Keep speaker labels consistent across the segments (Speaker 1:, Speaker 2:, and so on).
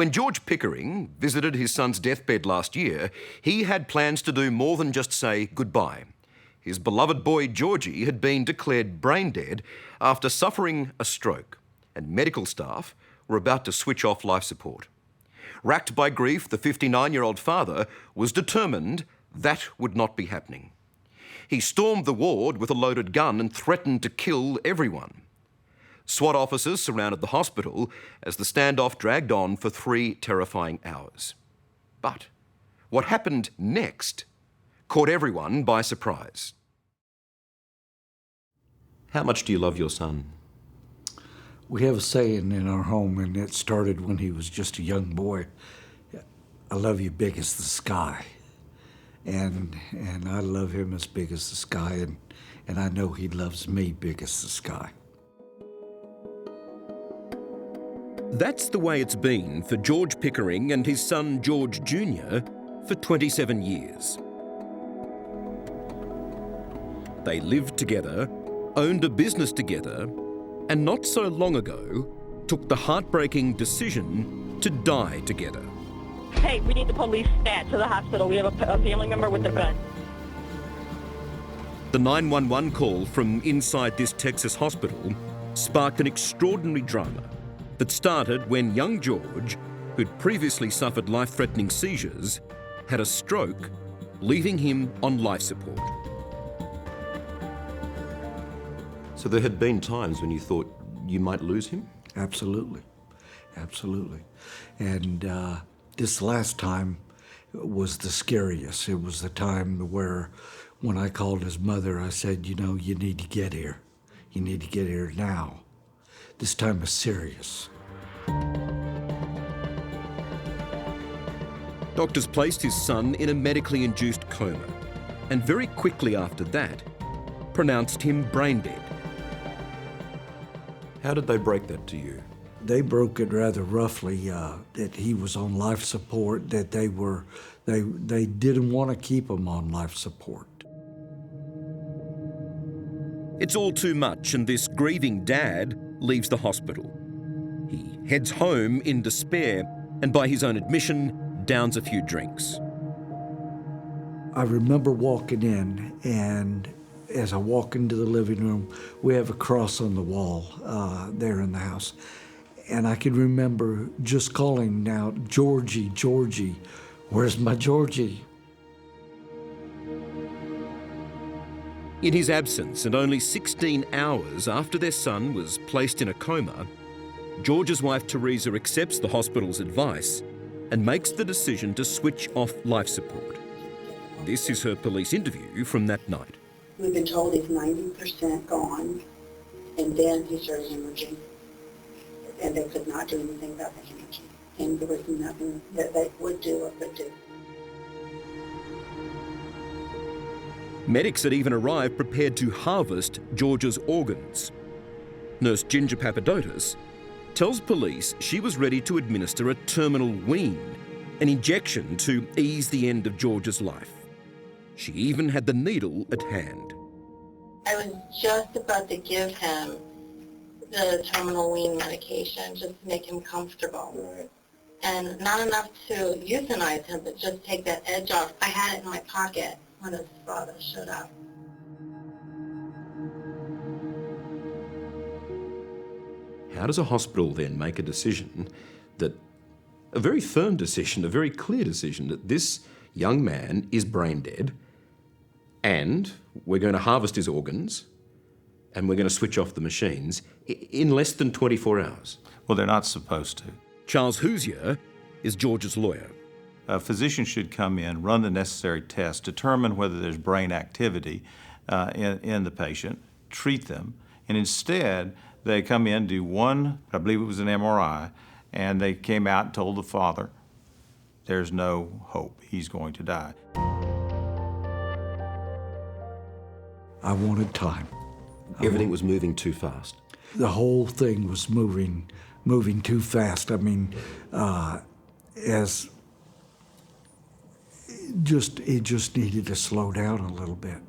Speaker 1: When George Pickering visited his son's deathbed last year, he had plans to do more than just say goodbye. His beloved boy Georgie had been declared brain dead after suffering a stroke, and medical staff were about to switch off life support. Racked by grief, the 59-year-old father was determined that would not be happening. He stormed the ward with a loaded gun and threatened to kill everyone. SWAT officers surrounded the hospital as the standoff dragged on for 3 terrifying hours. But what happened next caught everyone by surprise. How much do you love your son?
Speaker 2: We have a saying in our home, and it started when he was just a young boy. I love you big as the sky. And I love him as big as the sky, and I know he loves me big as the sky.
Speaker 1: That's the way it's been for George Pickering and his son George Jr. for 27 years. They lived together, owned a business together, and not so long ago took the heartbreaking decision to die together.
Speaker 3: Hey, we need the police stat to the hospital. We have a family member with a gun.
Speaker 1: The 911 call from inside this Texas hospital sparked an extraordinary drama that started when young George, who'd previously suffered life-threatening seizures, had a stroke, leaving him on life support. So there had been times when you thought you might lose him?
Speaker 2: Absolutely, absolutely. And this last time was the scariest. It was the time where when I called his mother, I said, you know, you need to get here. You need to get here now. This time is serious.
Speaker 1: Doctors placed his son in a medically induced coma, and very quickly after that, pronounced him brain dead. How did they break that to you?
Speaker 2: They broke it rather roughly, that he was on life support, that they didn't want to keep him on life support.
Speaker 1: It's all too much, and this grieving dad leaves the hospital. He heads home in despair, and by his own admission, downs a few drinks.
Speaker 2: I remember walking in, and as I walk into the living room, we have a cross on the wall there in the house. And I can remember just calling out, Georgie, Georgie, where's my Georgie?
Speaker 1: In his absence, and only 16 hours after their son was placed in a coma, George's wife Teresa accepts the hospital's advice and makes the decision to switch off life support. This is her police interview from that night.
Speaker 4: We've been told he's 90% gone, and then he started hemorrhaging, and they could not do anything about the hemorrhaging, and there was nothing that they would do or could do.
Speaker 1: Medics had even arrived prepared to harvest George's organs. Nurse Ginger Papadotis tells police she was ready to administer a terminal wean, an injection to ease the end of George's life. She even had the needle at hand.
Speaker 4: I was just about to give him the terminal wean medication just to make him comfortable. And not enough to euthanize him, but just take that edge off. I had it in my pocket when his father showed up.
Speaker 1: How does a hospital then make a decision that, a very firm decision, a very clear decision, that this young man is brain dead and we're going to harvest his organs and we're going to switch off the machines in less than 24 hours?
Speaker 5: Well, they're not supposed to.
Speaker 1: Charles Hoosier is George's lawyer.
Speaker 5: A physician should come in, run the necessary tests, determine whether there's brain activity in the patient, treat them, and instead they come in, do one, I believe it was an MRI, and they came out and told the father, there's no hope, he's going to die.
Speaker 2: I wanted time.
Speaker 1: Everything was moving too fast.
Speaker 2: The whole thing was moving too fast. I mean, it just needed to slow down a little bit.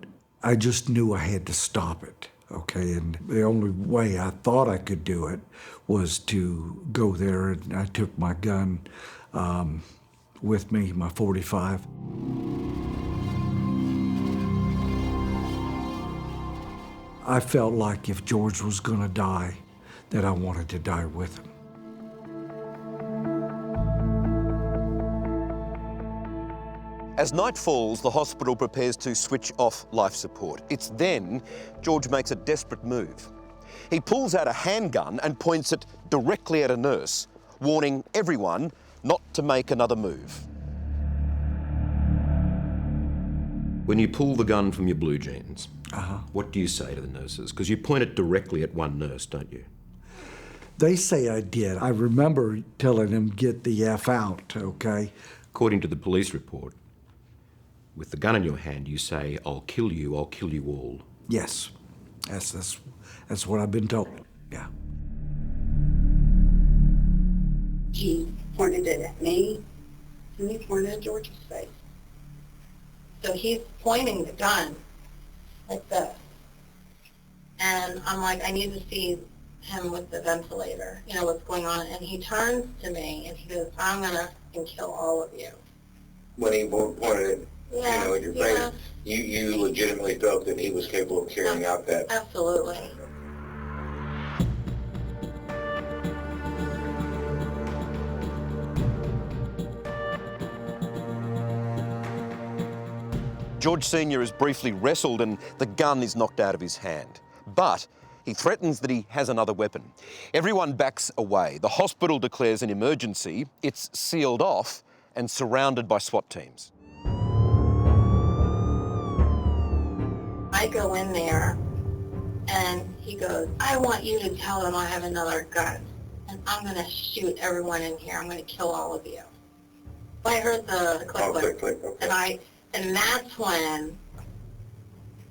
Speaker 2: I just knew I had to stop it. okay? And the only way I thought I could do it was to go there, and I took my gun with me, my .45. I felt like if George was gonna die, that I wanted to die with him.
Speaker 1: As night falls, the hospital prepares to switch off life support. It's then George makes a desperate move. He pulls out a handgun and points it directly at a nurse, warning everyone not to make another move. When you pull the gun from your blue jeans, what do you say to the nurses? Because you point it directly at one nurse, don't you?
Speaker 2: They say I did. I remember telling them, get the F out, okay?
Speaker 1: According to the police report, with the gun in your hand, you say, I'll kill you all.
Speaker 2: Yes, that's what I've been told, yeah.
Speaker 4: He pointed it at me, and he pointed at George's face. So he's pointing the gun like this. And I'm like, I need to see him with the ventilator, you know, what's going on. And he turns to me and he goes, I'm gonna kill all of you.
Speaker 6: When he pointed,
Speaker 4: Yeah,
Speaker 6: at your
Speaker 4: yeah.
Speaker 6: face, you legitimately felt that he was capable of carrying out that.
Speaker 4: Absolutely.
Speaker 1: George Sr. is briefly wrestled and the gun is knocked out of his hand. But he threatens that he has another weapon. Everyone backs away. The hospital declares an emergency. It's sealed off and surrounded by SWAT teams.
Speaker 4: I go in there and he goes, I want you to tell them I have another gun and I'm gonna shoot everyone in here. I'm gonna kill all of you. I heard the click,
Speaker 6: Oh, click, click, okay.
Speaker 4: And that's when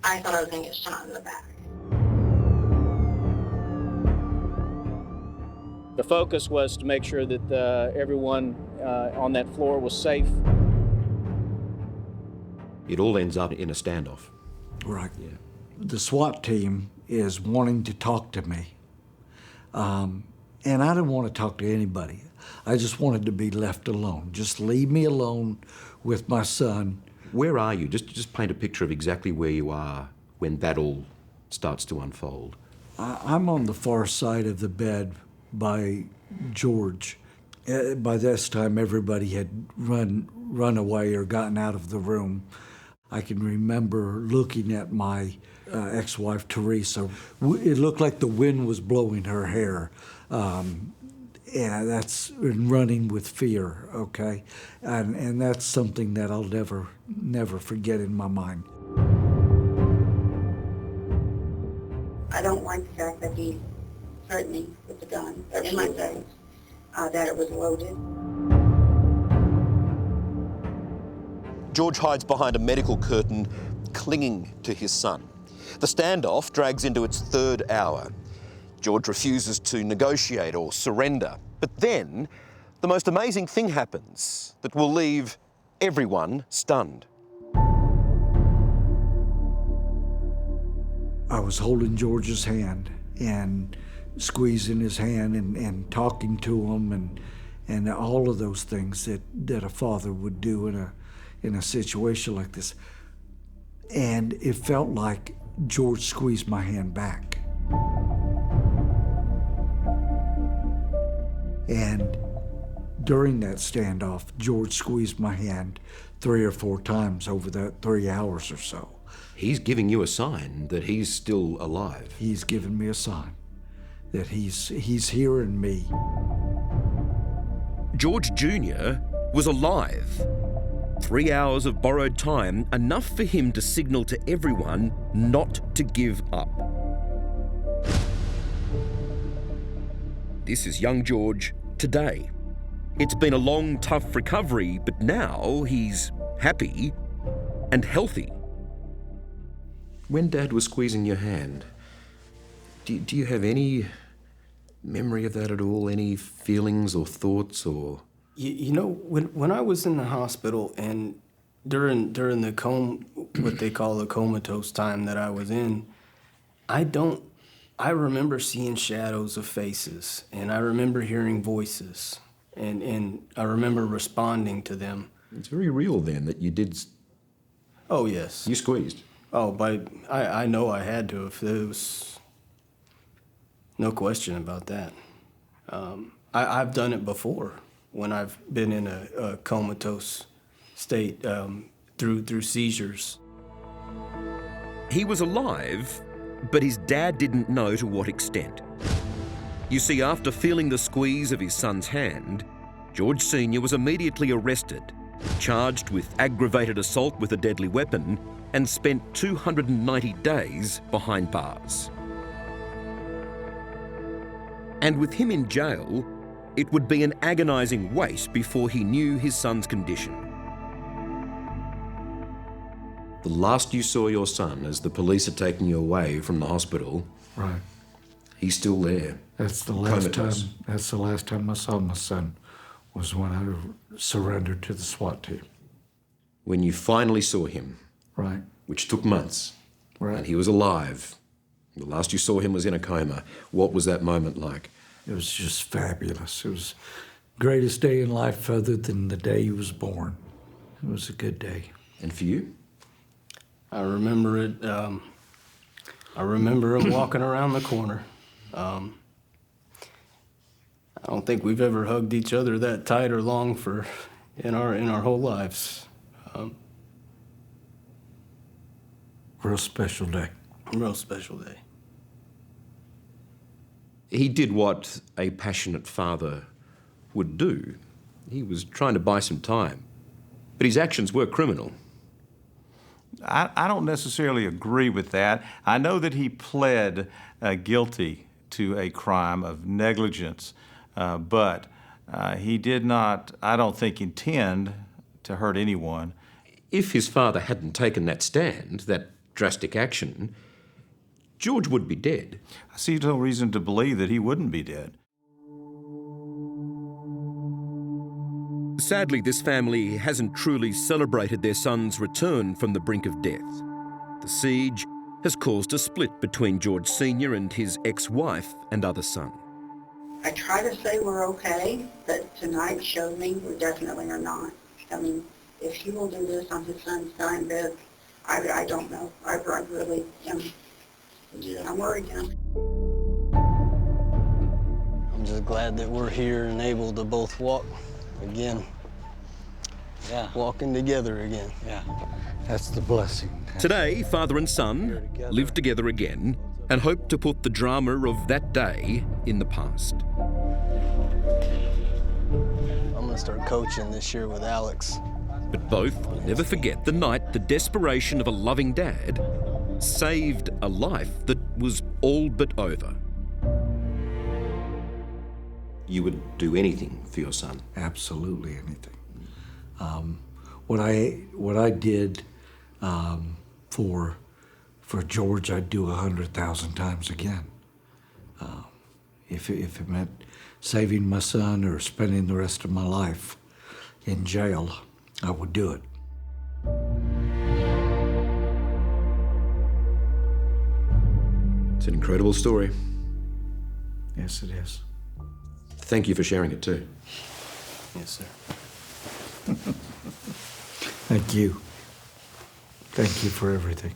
Speaker 4: I thought I was gonna get shot in the back.
Speaker 7: The focus was to make sure that everyone on that floor was safe.
Speaker 1: It all ends up in a standoff.
Speaker 2: Right. Yeah. The SWAT team is wanting to talk to me. And I didn't want to talk to anybody. I just wanted to be left alone. Just leave me alone with my son.
Speaker 1: Where are you? Just paint a picture of exactly where you are when that all starts to unfold.
Speaker 2: I'm on the far side of the bed by George. By this time, everybody had run away or gotten out of the room. I can remember looking at my ex-wife, Teresa. It looked like the wind was blowing her hair. Yeah, that's running with fear, okay? And that's something that I'll never forget in my mind.
Speaker 4: I don't like the fact that he threatened me with the gun in my face, that it was loaded.
Speaker 1: George hides behind a medical curtain, clinging to his son. The standoff drags into its third hour. George refuses to negotiate or surrender. But then, the most amazing thing happens that will leave everyone stunned.
Speaker 2: I was holding George's hand and squeezing his hand and talking to him and all of those things that a father would do in a situation like this. And it felt like George squeezed my hand back. And during that standoff, George squeezed my hand 3 or 4 times over that 3 hours or so.
Speaker 1: He's giving you a sign that he's still alive.
Speaker 2: He's given me a sign that he's hearing me.
Speaker 1: George Jr. was alive. 3 hours of borrowed time, enough for him to signal to everyone not to give up. This is young George today. It's been a long, tough recovery, but now he's happy and healthy. When Dad was squeezing your hand, do you have any memory of that at all? Any feelings or thoughts or...
Speaker 8: You know, when I was in the hospital and during the what they call the comatose time that I was in, I remember seeing shadows of faces, and I remember hearing voices, and I remember responding to them.
Speaker 1: It's very real then that you did.
Speaker 8: Oh, yes.
Speaker 1: You squeezed.
Speaker 8: Oh, I know I had to. If there was no question about that. I've done it before when I've been in a comatose state through seizures.
Speaker 1: He was alive, but his dad didn't know to what extent. You see, after feeling the squeeze of his son's hand, George Sr. was immediately arrested, charged with aggravated assault with a deadly weapon, and spent 290 days behind bars. And with him in jail, it would be an agonising wait before he knew his son's condition. The last you saw your son as the police are taking you away from the hospital,
Speaker 2: Right.
Speaker 1: he's still there.
Speaker 2: That's the last
Speaker 1: Comatose.
Speaker 2: time. That's the last time I saw my son, was when I surrendered to the SWAT team.
Speaker 1: When you finally saw him,
Speaker 2: Right.
Speaker 1: which took months,
Speaker 2: Right.
Speaker 1: and he was alive, the last you saw him was in a coma, what was that moment like?
Speaker 2: It was just fabulous. It was the greatest day in life other than the day he was born. It was a good day.
Speaker 1: And for you?
Speaker 8: I remember it. I remember him walking around the corner. I don't think we've ever hugged each other that tight or long in our whole lives.
Speaker 2: Real special day.
Speaker 8: Real special day.
Speaker 1: He did what a passionate father would do. He was trying to buy some time, but his actions were criminal.
Speaker 5: I don't necessarily agree with that. I know that he pled guilty to a crime of negligence, but he did not, I don't think, intend to hurt anyone.
Speaker 1: If his father hadn't taken that stand, that drastic action, George would be dead.
Speaker 5: I see no reason to believe that he wouldn't be dead.
Speaker 1: Sadly, this family hasn't truly celebrated their son's return from the brink of death. The siege has caused a split between George Sr. and his ex-wife and other son.
Speaker 9: I try to say we're okay, but tonight showed me we definitely are not. I mean, if he will do this on his son's dying bed, I don't know. I really am.
Speaker 6: Yeah.
Speaker 9: I'm worried now.
Speaker 10: I'm just glad that we're here and able to both walk again.
Speaker 11: Yeah.
Speaker 10: Walking together again.
Speaker 11: Yeah.
Speaker 2: That's the blessing.
Speaker 1: Today, father and son live together again and hope to put the drama of that day in the past.
Speaker 10: I'm gonna start coaching this year with Alex.
Speaker 1: But both will never forget the night the desperation of a loving dad saved a life that was all but over. You would do anything for your son?
Speaker 2: Absolutely anything. What I did for George, I'd do 100,000 times again. If it meant saving my son or spending the rest of my life in jail, I would do it.
Speaker 1: It's an incredible story.
Speaker 2: Yes, it is.
Speaker 1: Thank you for sharing it too.
Speaker 8: Yes, sir.
Speaker 2: Thank you. Thank you for everything.